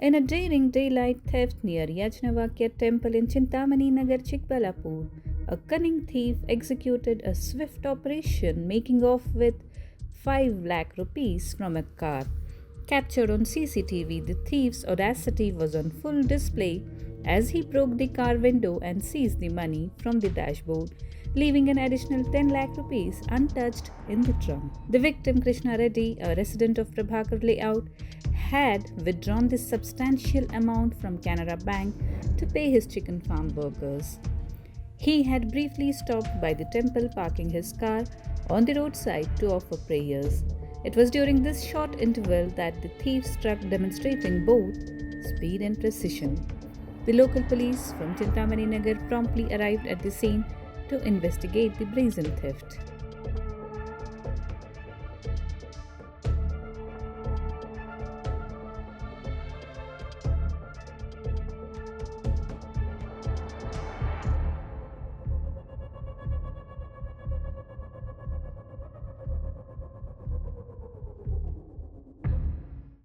In a daring daylight theft near Yajnavalkya Temple in Chintamani Nagar, Chikkaballapur, a cunning thief executed a swift operation, making off with 5 lakh rupees from a car. Captured on CCTV, the thief's audacity was on full display as he broke the car window and seized the money from the dashboard, leaving an additional 10 lakh rupees untouched in the trunk. The victim, Krishnareddy, a resident of Prabhakar Layout, had withdrawn this substantial amount from Canara Bank to pay his chicken farm workers. He had briefly stopped by the temple, parking his car on the roadside to offer prayers. It was during this short interval that the thief struck, demonstrating both speed and precision. The local police from Chintamani Nagar promptly arrived at the scene to investigate the brazen theft.